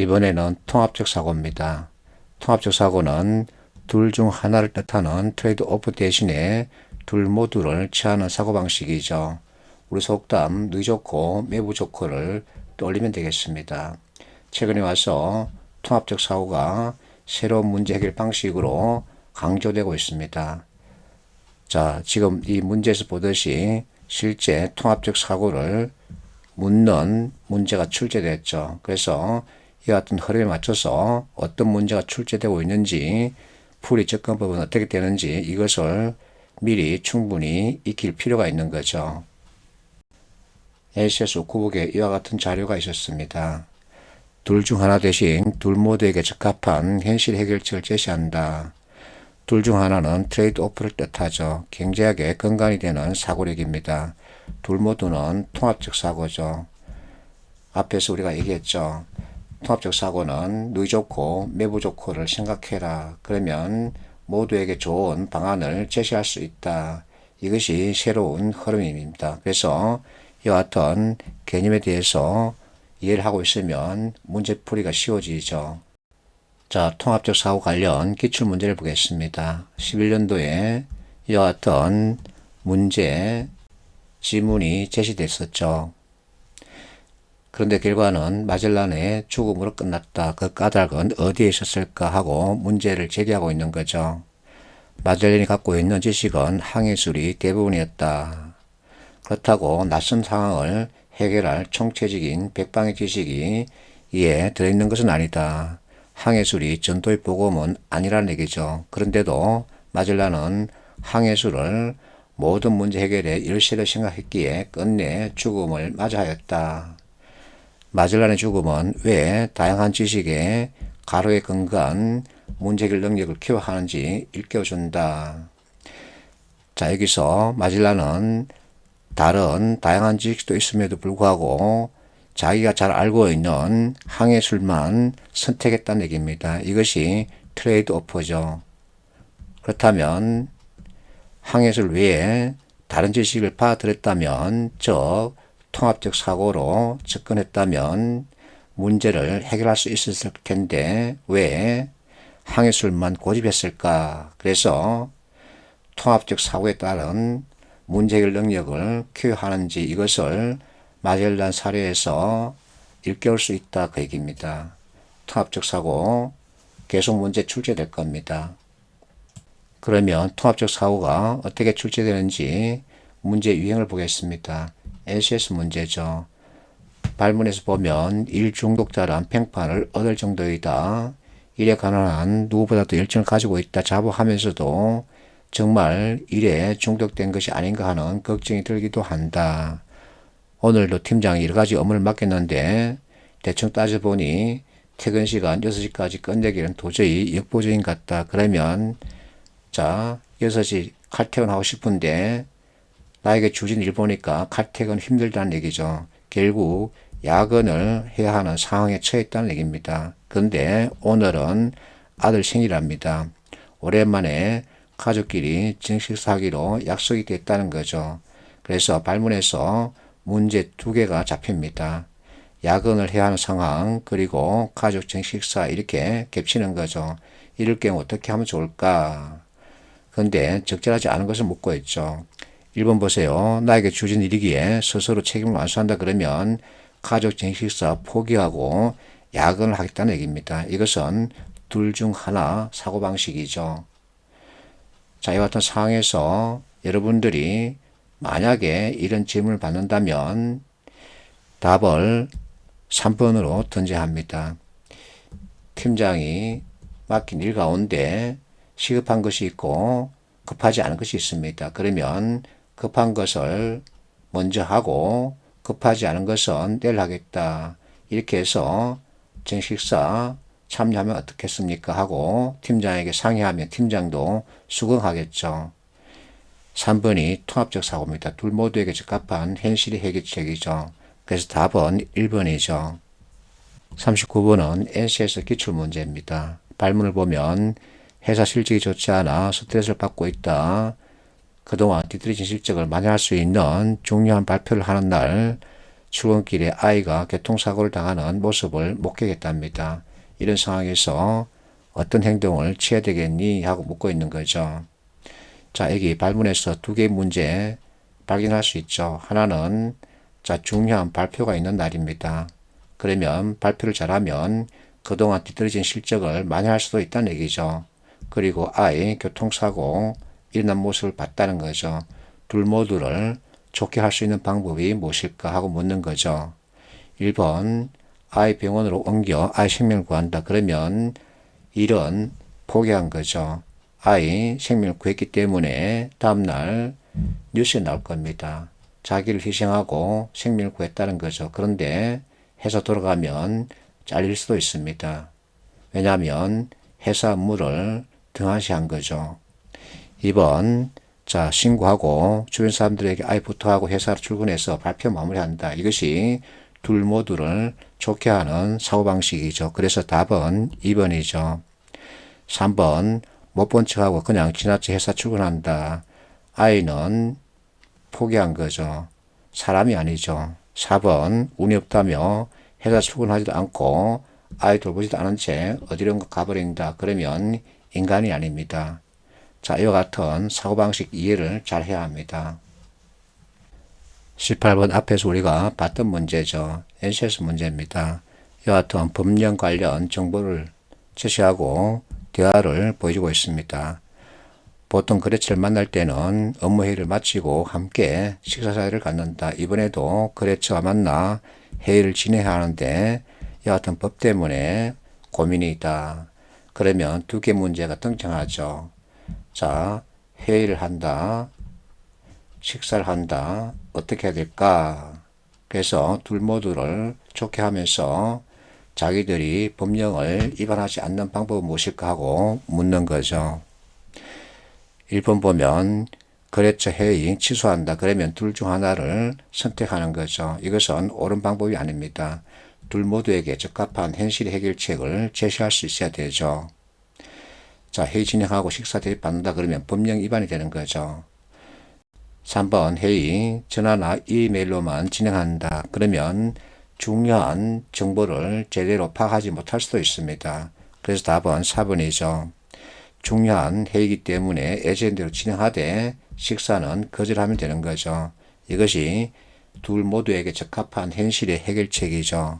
이번에는 통합적 사고입니다. 통합적 사고는 둘 중 하나를 뜻하는 트레이드 오프 대신에 둘 모두를 취하는 사고방식이죠. 우리 속담 의 좋고 매부 좋고를 떠올리면 되겠습니다. 최근에 와서 통합적 사고가 새로운 문제 해결 방식으로 강조되고 있습니다. 자, 지금 이 문제에서 보듯이 실제 통합적 사고를 묻는 문제가 출제됐죠. 그래서 이와 같은 흐름에 맞춰서 어떤 문제가 출제되고 있는지, 풀이 접근법은 어떻게 되는지 이것을 미리 충분히 익힐 필요가 있는 거죠. ACS 국어에 이와 같은 자료가 있었습니다. 둘 중 하나 대신 둘 모두에게 적합한 현실 해결책을 제시한다. 둘 중 하나는 트레이드 오프를 뜻하죠. 경제학의 근간이 되는 사고력입니다. 둘 모두는 통합적 사고죠. 앞에서 우리가 얘기했죠. 통합적 사고는 의 좋고 매부 좋고를 생각해라. 그러면 모두에게 좋은 방안을 제시할 수 있다. 이것이 새로운 흐름입니다. 그래서 이와 같은 개념에 대해서 이해를 하고 있으면 문제풀이가 쉬워지죠. 자, 통합적 사고 관련 기출문제를 보겠습니다. 11년도에 이와 같은 문제, 지문이 제시됐었죠. 그런데 결과는 마젤란의 죽음으로 끝났다. 그 까닭은 어디에 있었을까 하고 문제를 제기하고 있는 거죠. 마젤란이 갖고 있는 지식은 항해술이 대부분이었다. 그렇다고 낯선 상황을 해결할 총체적인 백방의 지식이 이에 들어있는 것은 아니다. 항해술이 전도의 복음은 아니라는 얘기죠. 그런데도 마젤란은 항해술을 모든 문제 해결의 열쇠로 생각했기에 끝내 죽음을 맞이하였다. 마젤란의 죽음은 왜 다양한 지식의 가로에 근거한 문제 해결 능력을 키워하는지 일깨워준다. 자, 여기서 마젤란은 다른 다양한 지식도 있음에도 불구하고 자기가 잘 알고 있는 항해술만 선택했다는 얘기입니다. 이것이 트레이드 오프죠. 그렇다면 항해술 외에 다른 지식을 받아들였다면, 즉 통합적 사고로 접근했다면 문제를 해결할 수 있었을 텐데 왜 항해술만 고집했을까? 그래서 통합적 사고에 따른 문제 해결 능력을 키워하는지 이것을 마젤란 사례에서 일깨울 수 있다 그 얘기입니다. 통합적 사고 계속 문제 출제될 겁니다. 그러면 통합적 사고가 어떻게 출제되는지 문제 유형을 보겠습니다. LCS 문제죠. 발문에서 보면 일 중독자란 평판을 얻을 정도이다. 일에 관한 누구보다도 열정을 가지고 있다 자부하면서도 정말 일에 중독된 것이 아닌가 하는 걱정이 들기도 한다. 오늘도 팀장이 여러 가지 업무를 맡겼는데 대충 따져보니 퇴근 시간 6시까지 끝내기는 도저히 역부족인 것 같다. 그러면 자 6시 칼퇴근하고 싶은데 나에게 주어진 일 보니까 칼퇴근 힘들다는 얘기죠. 결국 야근을 해야 하는 상황에 처했다는 얘기입니다. 그런데 오늘은 아들 생일합니다. 오랜만에 가족끼리 정식 사기로 약속이 됐다는 거죠. 그래서 발문에서 문제 2개가 잡힙니다. 야근을 해야 하는 상황, 그리고 가족 정식사 이렇게 겹치는 거죠. 이럴 경우 어떻게 하면 좋을까? 그런데 적절하지 않은 것을 묻고 있죠. 1번 보세요. 나에게 주어진 일이기에 스스로 책임을 완수한다 그러면 가족 정식사 포기하고 야근을 하겠다는 얘기입니다. 이것은 둘 중 하나 사고방식이죠. 자, 이와 같은 상황에서 여러분들이 만약에 이런 질문을 받는다면 답을 3번으로 던져야 합니다. 팀장이 맡긴 일 가운데 시급한 것이 있고 급하지 않은 것이 있습니다. 그러면 급한 것을 먼저 하고 급하지 않은 것은 내일 하겠다. 이렇게 해서 정식사 참여하면 어떻겠습니까? 하고 팀장에게 상의하면 팀장도 수긍하겠죠. 3번이 통합적 사고입니다. 둘 모두에게 적합한 현실의 해결책이죠. 그래서 답은 1번이죠. 39번은 NCS 기출문제입니다. 발문을 보면 회사 실적이 좋지 않아 스트레스를 받고 있다. 그동안 뒤틀려진 실적을 만회할 수 있는 중요한 발표를 하는 날 출근길에 아이가 교통사고를 당하는 모습을 목격했답니다. 이런 상황에서 어떤 행동을 취해야 되겠니? 하고 묻고 있는 거죠. 자, 여기 발문에서 두 개의 문제 발견할 수 있죠. 하나는 중요한 발표가 있는 날입니다. 그러면 발표를 잘하면 그동안 뒤떨어진 실적을 만회할 수도 있다는 얘기죠. 그리고 아이 교통사고 일어난 모습을 봤다는 거죠. 둘 모두를 좋게 할 수 있는 방법이 무엇일까 하고 묻는 거죠. 1번 아이 병원으로 옮겨 아이 생명을 구한다. 그러면 일은 포기한 거죠. 아이 생명을 구했기 때문에 다음날 뉴스에 나올 겁니다. 자기를 희생하고 생명을 구했다는 거죠. 그런데 회사 돌아가면 잘릴 수도 있습니다. 왜냐하면 회사 업무를 등한시한 거죠. 2번 신고하고 주변 사람들에게 아이부터 회사로 출근해서 발표 마무리한다. 이것이 둘 모두를 좋게 하는 사고방식이죠. 그래서 답은 2번이죠. 3번 못 본 척하고 그냥 지나쳐 회사 출근한다. 아이는 포기한 거죠. 사람이 아니죠. 4번 운이 없다며 회사 출근하지도 않고 아이 돌보지도 않은 채 어디론가 가버린다. 그러면 인간이 아닙니다. 자, 이와 같은 사고방식 이해를 잘 해야 합니다. 18번 앞에서 우리가 봤던 문제죠. NCS 문제입니다. 이와 같은 법령 관련 정보를 제시하고 대화를 보여주고 있습니다. 보통 거래처를 만날 때는 업무회의를 마치고 함께 식사 자리를 갖는다. 이번에도 거래처와 만나 회의를 진행해야 하는데 이와 같은 법 때문에 고민이 있다. 그러면 두 개 문제가 등장하죠. 자, 회의를 한다. 식사를 한다. 어떻게 해야 될까? 그래서 둘 모두를 좋게 하면서 자기들이 법령을 위반하지 않는 방법은 무엇일까 하고 묻는 거죠. 1번 보면 거래처 회의 취소한다. 그러면 둘 중 하나를 선택하는 거죠. 이것은 옳은 방법이 아닙니다. 둘 모두에게 적합한 현실 해결책을 제시할 수 있어야 되죠. 자, 회의 진행하고 식사 대접받는다. 그러면 법령 위반이 되는 거죠. 3번 회의 전화나 이메일로만 진행한다. 그러면 중요한 정보를 제대로 파악하지 못할 수도 있습니다. 그래서 답은 4번이죠. 중요한 회의이기 때문에 예정대로 진행하되 식사는 거절하면 되는 거죠. 이것이 둘 모두에게 적합한 현실의 해결책이죠.